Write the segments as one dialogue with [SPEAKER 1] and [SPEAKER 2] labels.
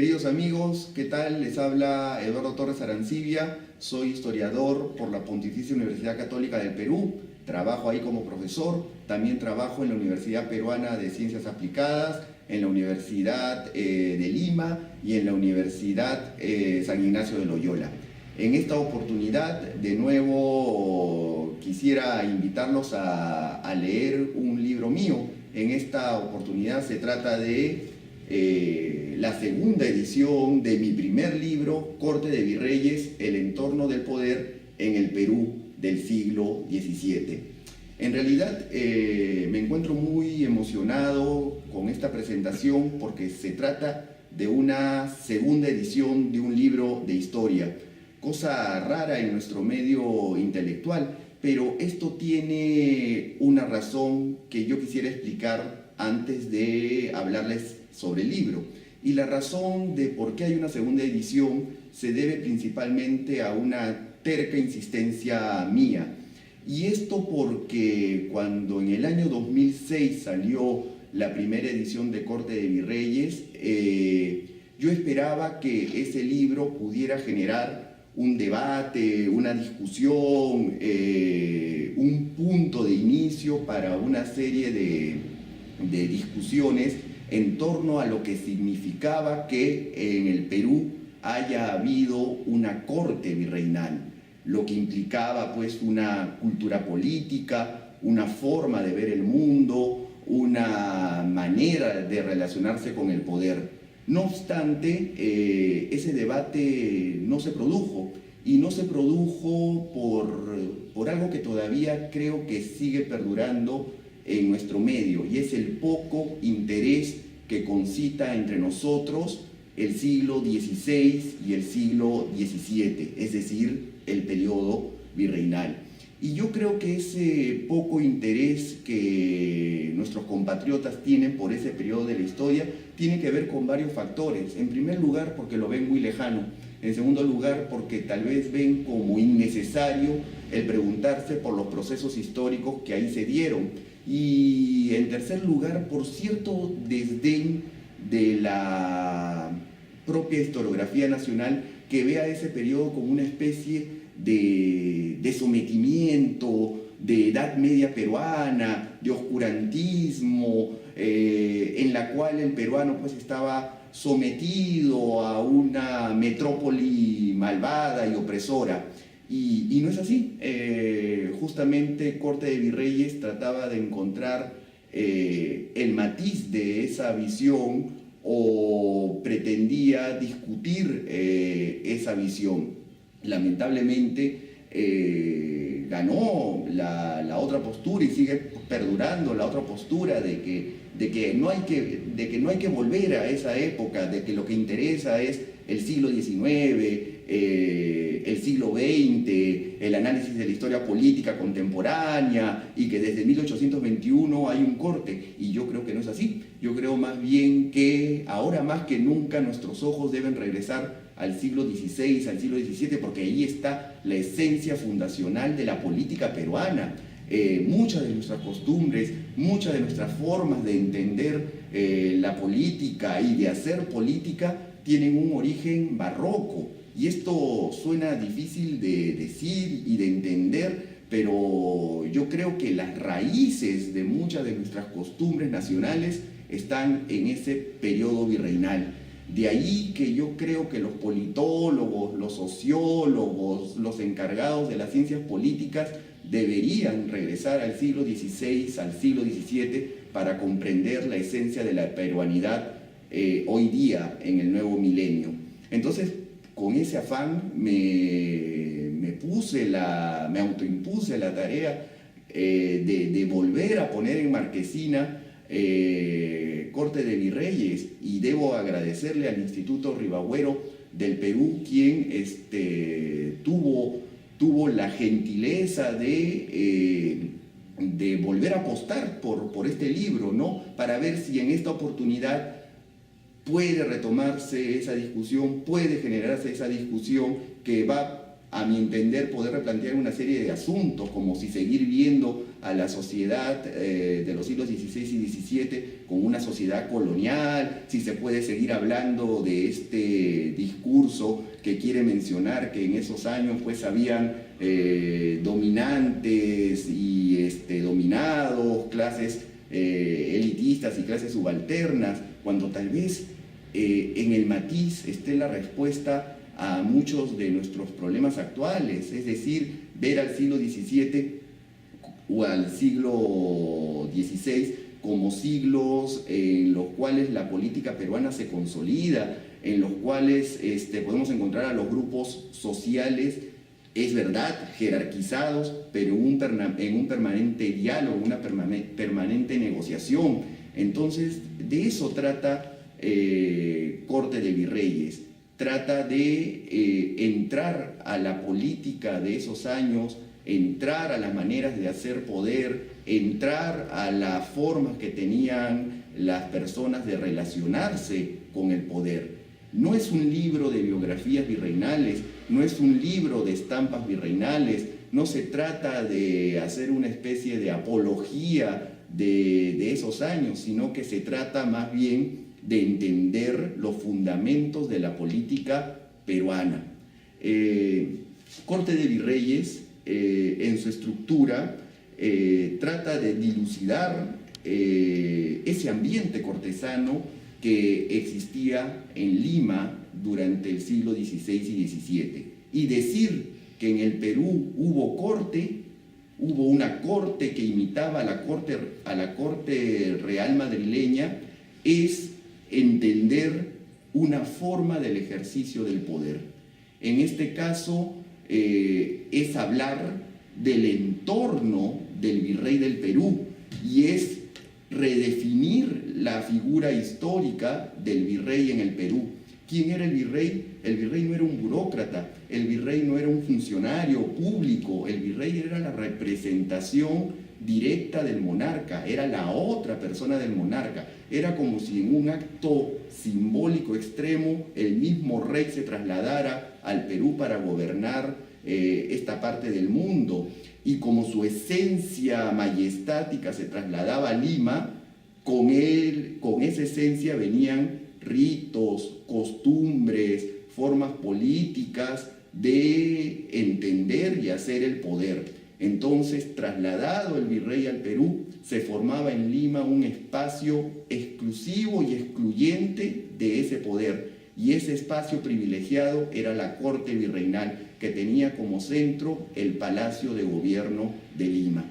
[SPEAKER 1] Queridos amigos, ¿qué tal? Les habla Eduardo Torres Arancibia, soy historiador por la Pontificia Universidad Católica del Perú, trabajo ahí como profesor, también trabajo en la Universidad Peruana de Ciencias Aplicadas, en la Universidad de Lima y en la Universidad San Ignacio de Loyola. En esta oportunidad, de nuevo, quisiera invitarlos a leer un libro mío. En esta oportunidad se trata de la segunda edición de mi primer libro, Corte de Virreyes, el entorno del poder en el Perú del siglo XVII. En realidad me encuentro muy emocionado con esta presentación porque se trata de una segunda edición de un libro de historia, cosa rara en nuestro medio intelectual, pero esto tiene una razón que yo quisiera explicar antes de hablarles sobre el libro. Y la razón de por qué hay una segunda edición se debe principalmente a una terca insistencia mía. Y esto porque cuando en el año 2006 salió la primera edición de Corte de Virreyes, yo esperaba que ese libro pudiera generar un debate, una discusión, un punto de inicio para una serie de discusiones en torno a lo que significaba que en el Perú haya habido una corte virreinal, lo que implicaba pues una cultura política, una forma de ver el mundo, una manera de relacionarse con el poder. No obstante, ese debate no se produjo, y no se produjo por algo que todavía creo que sigue perdurando en nuestro medio, y es el poco interés que concita entre nosotros el siglo XVI y el siglo XVII, es decir, el periodo virreinal. Y yo creo que ese poco interés que nuestros compatriotas tienen por ese periodo de la historia tiene que ver con varios factores. En primer lugar, porque lo ven muy lejano. En segundo lugar, porque tal vez ven como innecesario el preguntarse por los procesos históricos que ahí se dieron. Y en tercer lugar, por cierto desdén de la propia historiografía nacional, que ve a ese periodo como una especie de sometimiento, de Edad Media peruana, de oscurantismo, en la cual el peruano pues estaba sometido a una metrópoli malvada y opresora. Y no es así. Justamente Corte de Virreyes trataba de encontrar el matiz de esa visión, o pretendía discutir esa visión. Lamentablemente ganó la otra postura, y sigue perdurando la otra postura de que no hay que volver a esa época, de que lo que interesa es el siglo XIX, el siglo XX, el análisis de la historia política contemporánea, y que desde 1821 hay un corte. Y yo creo que no es así. Yo creo más bien que ahora más que nunca nuestros ojos deben regresar al siglo XVI, al siglo XVII, porque ahí está la esencia fundacional de la política peruana. Muchas de nuestras costumbres, muchas de nuestras formas de entender la política y de hacer política tienen un origen barroco. Y esto suena difícil de decir y de entender, pero yo creo que las raíces de muchas de nuestras costumbres nacionales están en ese periodo virreinal. De ahí que yo creo que los politólogos, los sociólogos, los encargados de las ciencias políticas deberían regresar al siglo XVI, al siglo XVII, para comprender la esencia de la peruanidad hoy día en el nuevo milenio. Entonces, con ese afán me autoimpuse la tarea de volver a poner en Marquesina Corte de Virreyes, y debo agradecerle al Instituto Ribagüero del Perú, quien tuvo la gentileza de volver a apostar por este libro, ¿no? Para ver si en esta oportunidad puede retomarse esa discusión, puede generarse esa discusión que va a mi entender, poder replantear una serie de asuntos, como si seguir viendo a la sociedad de los siglos XVI y XVII como una sociedad colonial, si se puede seguir hablando de este discurso que quiere mencionar que en esos años pues habían dominantes y dominados, clases elitistas y clases subalternas, cuando tal vez en el matiz esté la respuesta a muchos de nuestros problemas actuales, es decir, ver al siglo XVII o al siglo XVI como siglos en los cuales la política peruana se consolida, en los cuales podemos encontrar a los grupos sociales, es verdad, jerarquizados, pero en un permanente diálogo, una permanente negociación. Entonces, de eso trata Corte de Virreyes. Trata de entrar a la política de esos años, entrar a las maneras de hacer poder, entrar a las formas que tenían las personas de relacionarse con el poder. No es un libro de biografías virreinales, no es un libro de estampas virreinales, no se trata de hacer una especie de apología de esos años, sino que se trata más bien de entender los fundamentos de la política peruana. Corte de Virreyes, en su estructura, trata de dilucidar ese ambiente cortesano que existía en Lima durante el siglo XVI y XVII. Y decir que en el Perú hubo una corte que imitaba a la corte real madrileña, es entender una forma del ejercicio del poder. En este caso es hablar del entorno del virrey del Perú y es redefinir la figura histórica del virrey en el Perú. ¿Quién era el virrey? El virrey no era un burócrata, el virrey no era un funcionario público, el virrey era la representación directa del monarca, era la otra persona del monarca. Era como si en un acto simbólico extremo el mismo rey se trasladara al Perú para gobernar esta parte del mundo. Y como su esencia majestática se trasladaba a Lima, con esa esencia venían ritos, costumbres, formas políticas de entender y hacer el poder. Entonces, trasladado el virrey al Perú, se formaba en Lima un espacio exclusivo y excluyente de ese poder. Y ese espacio privilegiado era la corte virreinal, que tenía como centro el Palacio de Gobierno de Lima.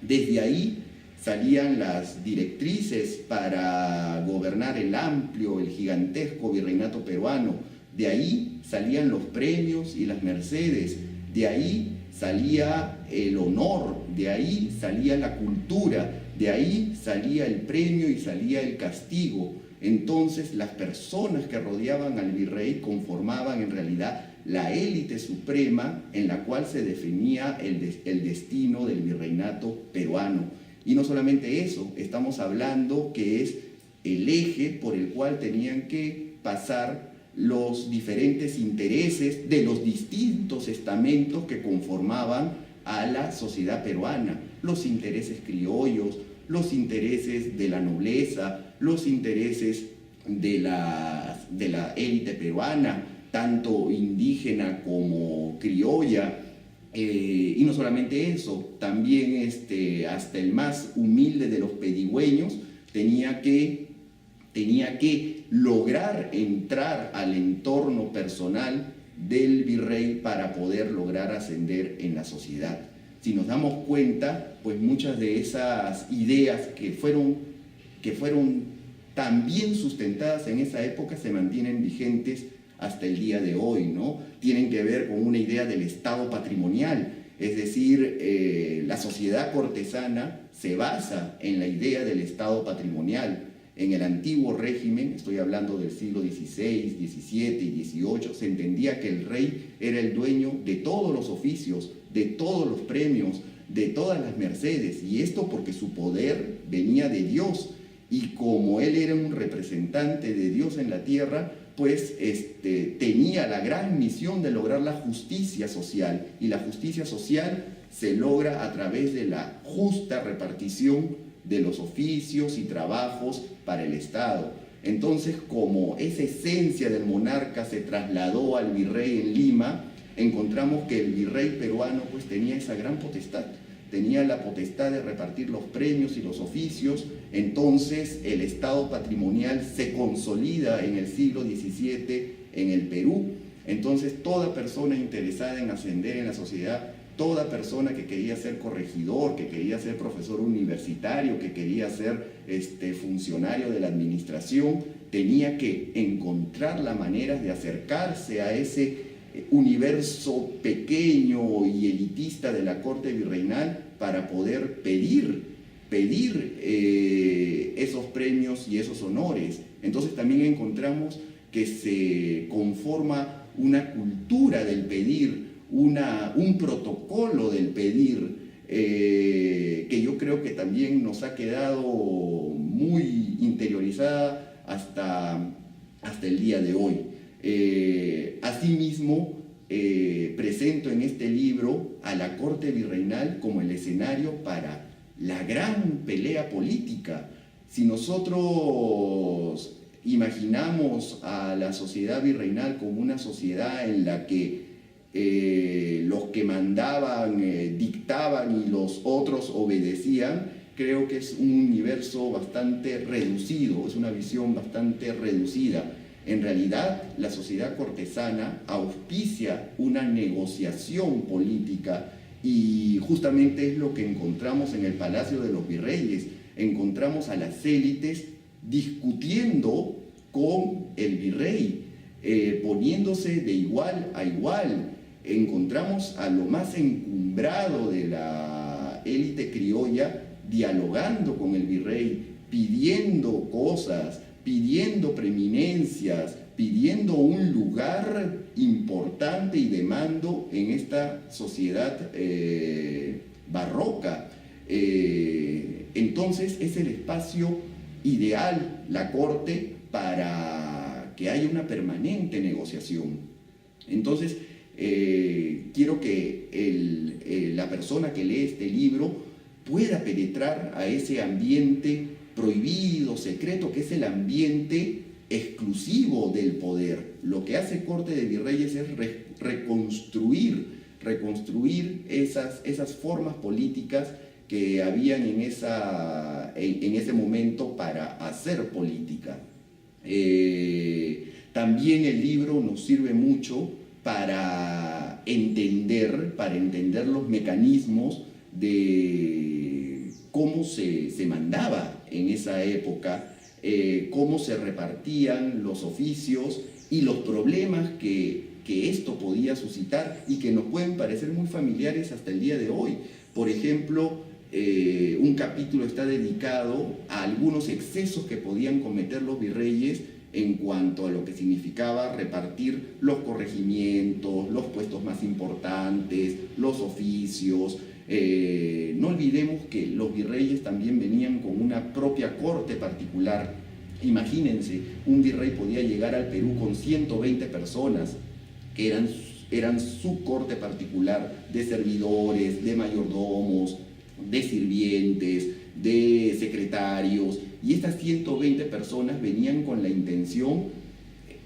[SPEAKER 1] Desde ahí salían las directrices para gobernar el amplio, el gigantesco virreinato peruano. De ahí salían los premios y las mercedes. De ahí salía el honor, de ahí salía la cultura, de ahí salía el premio y salía el castigo. Entonces las personas que rodeaban al virrey conformaban en realidad la élite suprema en la cual se definía el destino del virreinato peruano. Y no solamente eso, estamos hablando que es el eje por el cual tenían que pasar los diferentes intereses de los distintos estamentos que conformaban a la sociedad peruana, los intereses criollos, los intereses de la nobleza, los intereses de la élite peruana, tanto indígena como criolla, y no solamente eso, también hasta el más humilde de los pedigüeños tenía que lograr entrar al entorno personal del virrey para poder lograr ascender en la sociedad. Si nos damos cuenta, pues muchas de esas ideas que fueron tan bien sustentadas en esa época se mantienen vigentes hasta el día de hoy, ¿no? Tienen que ver con una idea del Estado patrimonial, es decir, la sociedad cortesana se basa en la idea del Estado patrimonial. En el antiguo régimen, estoy hablando del siglo XVI, XVII y XVIII, se entendía que el rey era el dueño de todos los oficios, de todos los premios, de todas las mercedes, y esto porque su poder venía de Dios, y como él era un representante de Dios en la tierra, pues tenía la gran misión de lograr la justicia social, y la justicia social se logra a través de la justa repartición de los oficios y trabajos para el Estado. Entonces, como esa esencia del monarca se trasladó al virrey en Lima, encontramos que el virrey peruano pues tenía esa gran potestad, tenía la potestad de repartir los premios y los oficios. Entonces el Estado patrimonial se consolida en el siglo XVII en el Perú. Entonces toda persona interesada en ascender en la sociedad, toda persona que quería ser corregidor, que quería ser profesor universitario, que quería ser funcionario de la administración, tenía que encontrar la manera de acercarse a ese universo pequeño y elitista de la corte virreinal para poder pedir esos premios y esos honores. Entonces también encontramos que se conforma una cultura del pedir, un protocolo del pedir, que yo creo que también nos ha quedado muy interiorizada hasta el día de hoy. Asimismo, presento en este libro a la corte virreinal como el escenario para la gran pelea política. Si nosotros imaginamos a la sociedad virreinal como una sociedad en la que los que mandaban dictaban y los otros obedecían, creo que es un universo bastante reducido, es una visión bastante reducida. En realidad, la sociedad cortesana auspicia una negociación política, y justamente es lo que encontramos en el Palacio de los Virreyes. Encontramos a las élites discutiendo con el virrey, poniéndose de igual a igual. Encontramos a lo más encumbrado de la élite criolla dialogando con el virrey, pidiendo cosas, pidiendo preeminencias, pidiendo un lugar importante y de mando en esta sociedad barroca. Entonces es el espacio ideal, la corte, para que haya una permanente negociación. Entonces quiero que la persona que lee este libro pueda penetrar a ese ambiente prohibido, secreto, que es el ambiente exclusivo del poder. Lo que hace Corte de Virreyes es reconstruir esas formas políticas que habían en ese momento para hacer política. También el libro nos sirve mucho para entender los mecanismos de cómo se mandaba en esa época, cómo se repartían los oficios y los problemas que esto podía suscitar y que nos pueden parecer muy familiares hasta el día de hoy. Por ejemplo, un capítulo está dedicado a algunos excesos que podían cometer los virreyes en cuanto a lo que significaba repartir los corregimientos, los puestos más importantes, los oficios. No olvidemos que los virreyes también venían con una propia corte particular. Imagínense, un virrey podía llegar al Perú con 120 personas que eran su corte particular, de servidores, de mayordomos, de sirvientes, de secretarios, y estas 120 personas venían con la intención,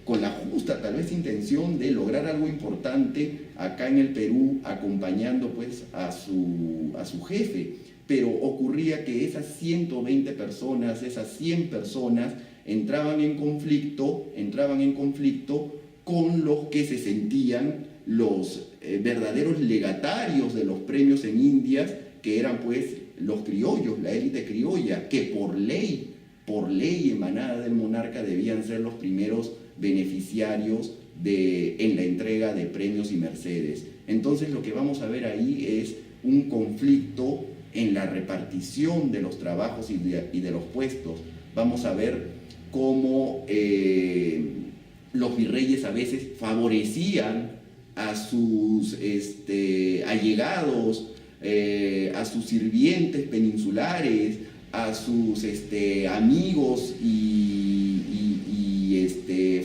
[SPEAKER 1] con la justa tal vez intención de lograr algo importante acá en el Perú, acompañando pues a su jefe. Pero ocurría que esas 120 personas, esas 100 personas entraban en conflicto con los que se sentían los verdaderos legatarios de los premios en Indias, que eran pues los criollos, la élite criolla, que por ley emanada del monarca debían ser los primeros beneficiarios en la entrega de premios y mercedes. Entonces lo que vamos a ver ahí es un conflicto en la repartición de los trabajos y de los puestos. Vamos a ver cómo los virreyes a veces favorecían a sus allegados, a sus sirvientes peninsulares, a sus amigos y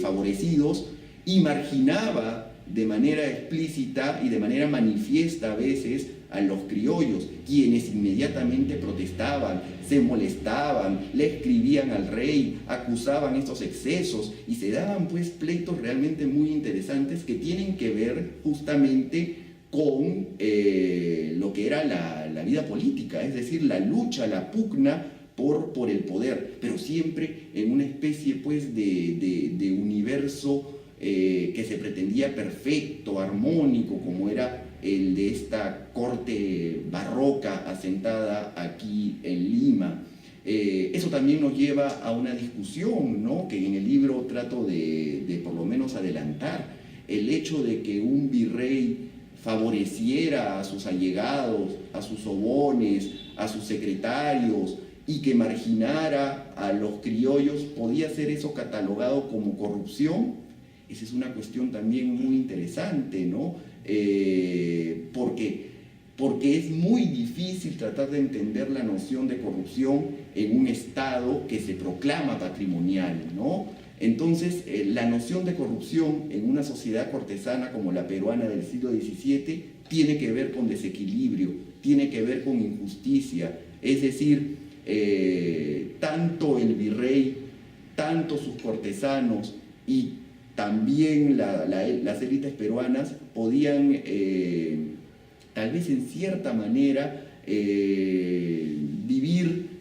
[SPEAKER 1] favorecidos y marginaba de manera explícita y de manera manifiesta a veces a los criollos, quienes inmediatamente protestaban, se molestaban, le escribían al rey, acusaban estos excesos y se daban pues pleitos realmente muy interesantes que tienen que ver justamente con lo que era la vida política, es decir, la lucha, la pugna por el poder, pero siempre en una especie pues de universo que se pretendía perfecto, armónico, como era el de esta corte barroca asentada aquí en Lima. Eso también nos lleva a una discusión, ¿no?, que en el libro trato de por lo menos adelantar. El hecho de que un virrey favoreciera a sus allegados, a sus sobones, a sus secretarios, y que marginara a los criollos, ¿podía ser eso catalogado como corrupción? Esa es una cuestión también muy interesante, ¿no? Porque es muy difícil tratar de entender la noción de corrupción en un Estado que se proclama patrimonial, ¿no? Entonces, la noción de corrupción en una sociedad cortesana como la peruana del siglo XVII tiene que ver con desequilibrio, tiene que ver con injusticia, es decir, tanto el virrey, tanto sus cortesanos y también las élites peruanas podían, tal vez en cierta manera, vivir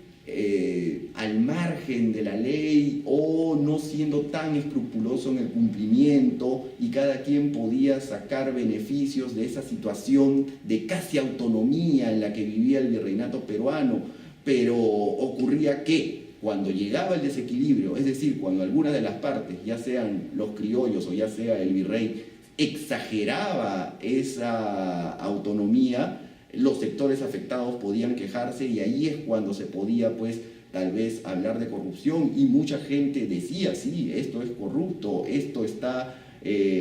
[SPEAKER 1] al margen de la ley o no siendo tan escrupuloso en el cumplimiento, y cada quien podía sacar beneficios de esa situación de casi autonomía en la que vivía el virreinato peruano. Pero ocurría que cuando llegaba el desequilibrio, es decir, cuando alguna de las partes, ya sean los criollos o ya sea el virrey, exageraba esa autonomía, los sectores afectados podían quejarse, y ahí es cuando se podía, pues, tal vez hablar de corrupción, y mucha gente decía, sí, esto es corrupto, esto está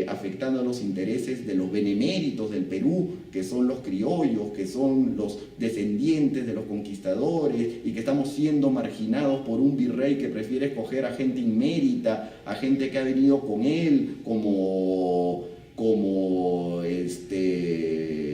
[SPEAKER 1] afectando a los intereses de los beneméritos del Perú, que son los criollos, que son los descendientes de los conquistadores, y que estamos siendo marginados por un virrey que prefiere escoger a gente inmérita, a gente que ha venido con él como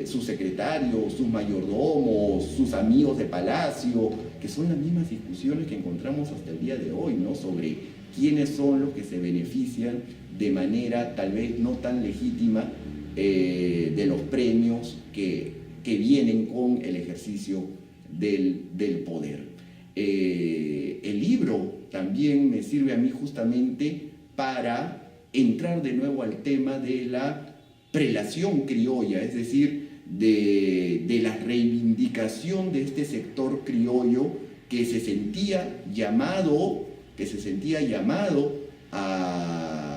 [SPEAKER 1] sus secretarios, sus mayordomos, sus amigos de palacio, que son las mismas discusiones que encontramos hasta el día de hoy, ¿no?, sobre quiénes son los que se benefician de manera tal vez no tan legítima de los premios que vienen con el ejercicio del poder. El libro también me sirve a mí justamente para entrar de nuevo al tema de la prelación criolla, es decir, de la reivindicación de este sector criollo que se sentía llamado a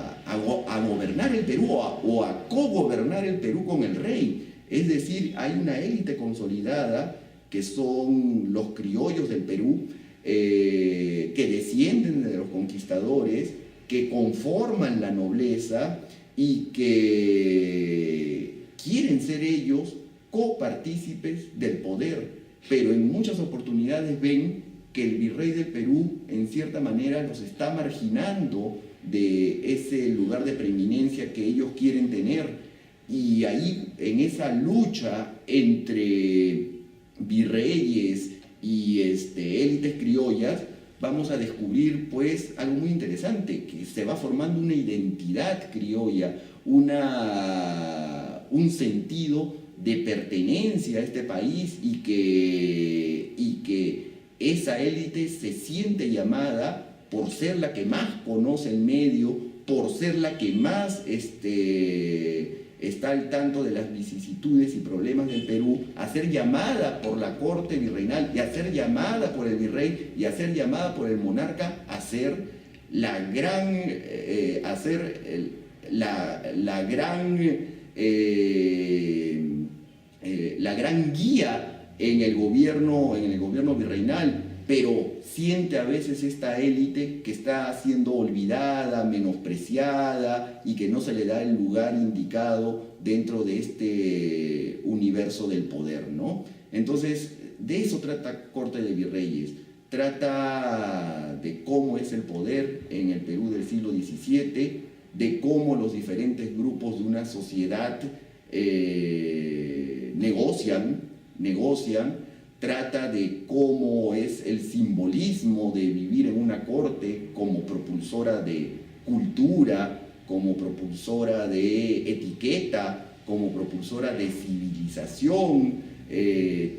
[SPEAKER 1] gobernar el Perú o a cogobernar el Perú con el rey. Es decir, hay una élite consolidada que son los criollos del Perú, que descienden de los conquistadores, que conforman la nobleza y que quieren ser ellos copartícipes del poder, pero en muchas oportunidades ven que el virrey del Perú en cierta manera los está marginando de ese lugar de preeminencia que ellos quieren tener, y ahí en esa lucha entre virreyes y élites criollas vamos a descubrir pues algo muy interesante, que se va formando una identidad criolla, un sentido de pertenencia a este país, y que esa élite se siente llamada, por ser la que más conoce el medio, por ser la que más está al tanto de las vicisitudes y problemas del Perú, a ser llamada por la corte virreinal, y a ser llamada por el virrey, y a ser llamada por el monarca a ser la gran guía en el gobierno virreinal. Pero siente a veces esta élite que está siendo olvidada, menospreciada, y que no se le da el lugar indicado dentro de este universo del poder, ¿no? Entonces, de eso trata Corte de Virreyes. trata de cómo es el poder en el Perú del siglo XVII, de cómo los diferentes grupos de una sociedad negocian, trata de cómo es el simbolismo de vivir en una corte como propulsora de cultura, como propulsora de etiqueta, como propulsora de civilización,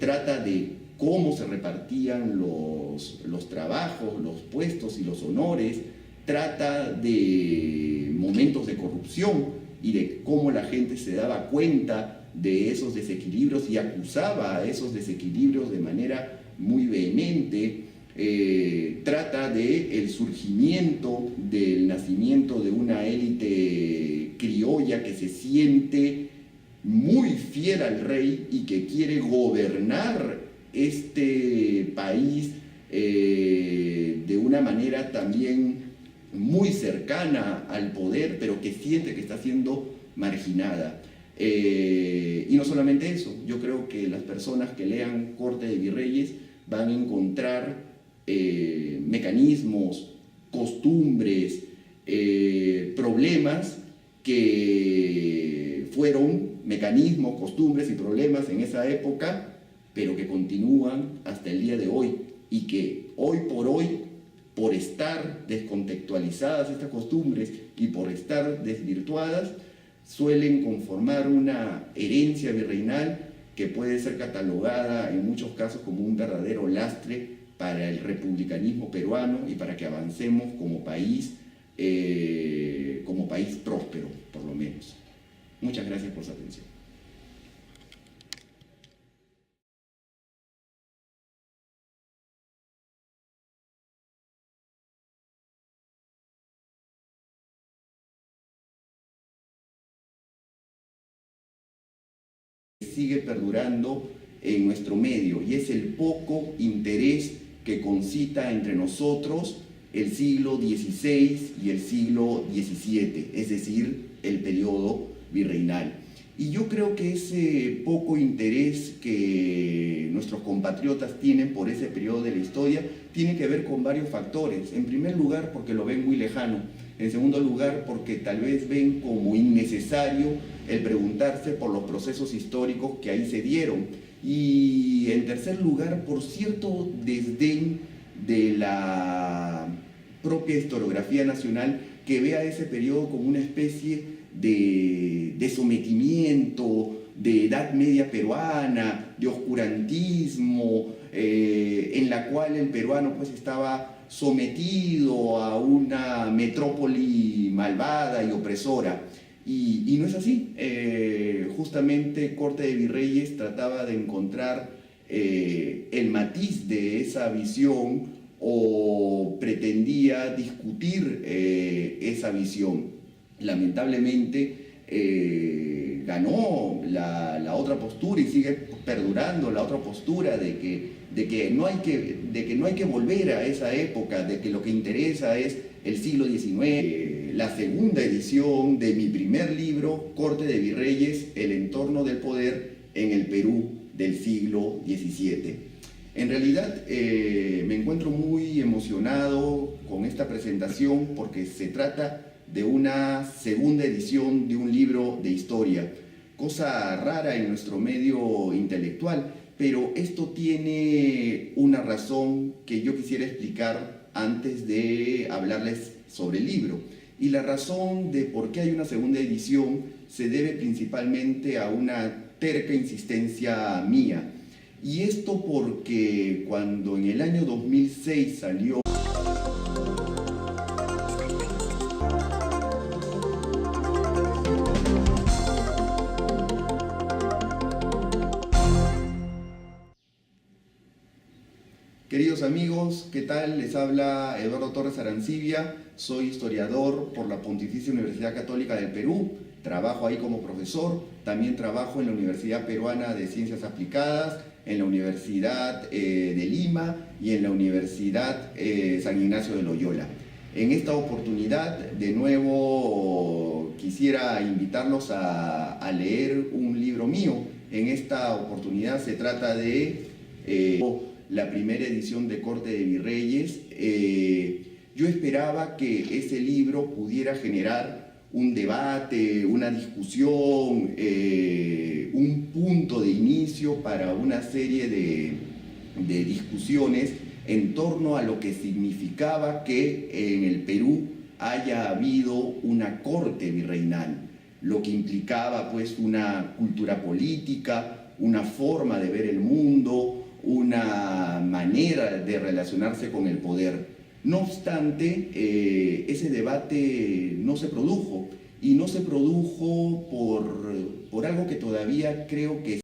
[SPEAKER 1] trata de cómo se repartían los trabajos, los puestos y los honores, trata de momentos de corrupción y de cómo la gente se daba cuenta de esos desequilibrios y acusaba a esos desequilibrios de manera muy vehemente. Trata del surgimiento, del nacimiento de una élite criolla que se siente muy fiel al rey y que quiere gobernar este país de una manera también muy cercana al poder, pero que siente que está siendo marginada. Y no solamente eso, yo creo que las personas que lean Corte de Virreyes van a encontrar mecanismos, costumbres, problemas que fueron mecanismos, costumbres y problemas en esa época, pero que continúan hasta el día de hoy y que hoy, por estar descontextualizadas estas costumbres y por estar desvirtuadas, suelen conformar una herencia virreinal que puede ser catalogada en muchos casos como un verdadero lastre para el republicanismo peruano y para que avancemos como país próspero, por lo menos. Muchas gracias por su atención. Sigue perdurando en nuestro medio y es el poco interés que concita entre nosotros el siglo XVI y el siglo XVII, es decir, el periodo virreinal. Y yo creo que ese poco interés que nuestros compatriotas tienen por ese periodo de la historia tiene que ver con varios factores. En primer lugar, porque lo ven muy lejano. En segundo lugar, porque tal vez ven como innecesario el preguntarse por los procesos históricos que ahí se dieron. Y en tercer lugar, por cierto desdén de la propia historiografía nacional que ve a ese periodo como una especie de sometimiento, de Edad Media peruana, de oscurantismo, en la cual el peruano pues estaba sometido a una metrópoli malvada y opresora. Y no es así. Justamente Corte de Virreyes trataba de encontrar el matiz de esa visión o pretendía discutir esa visión. Lamentablemente ganó la otra postura y sigue perdurando la otra postura de que no hay que volver a esa época, de que lo que interesa es el siglo XIX. La segunda edición de mi primer libro, Corte de Virreyes, el entorno del poder en el Perú del siglo XVII. En realidad me encuentro muy emocionado con esta presentación porque se trata de una segunda edición de un libro de historia, cosa rara en nuestro medio intelectual, pero esto tiene una razón que yo quisiera explicar antes de hablarles sobre el libro. Y la razón de por qué hay una segunda edición se debe principalmente a una terca insistencia mía. Y esto porque cuando en el año 2006 salió Queridos amigos, ¿qué tal? Les habla Eduardo Torres Arancibia, soy historiador por la Pontificia Universidad Católica del Perú, trabajo ahí como profesor, también trabajo en la Universidad Peruana de Ciencias Aplicadas, en la Universidad de Lima y en la Universidad San Ignacio de Loyola. En esta oportunidad, de nuevo, quisiera invitarlos a leer un libro mío. En esta oportunidad se trata de la primera edición de Corte de Virreyes, yo esperaba que ese libro pudiera generar un debate, una discusión, un punto de inicio para una serie de discusiones en torno a lo que significaba que en el Perú haya habido una corte virreinal, lo que implicaba pues una cultura política, una forma de ver el mundo, una manera de relacionarse con el poder. No obstante, ese debate no se produjo, y no se produjo por algo que todavía creo que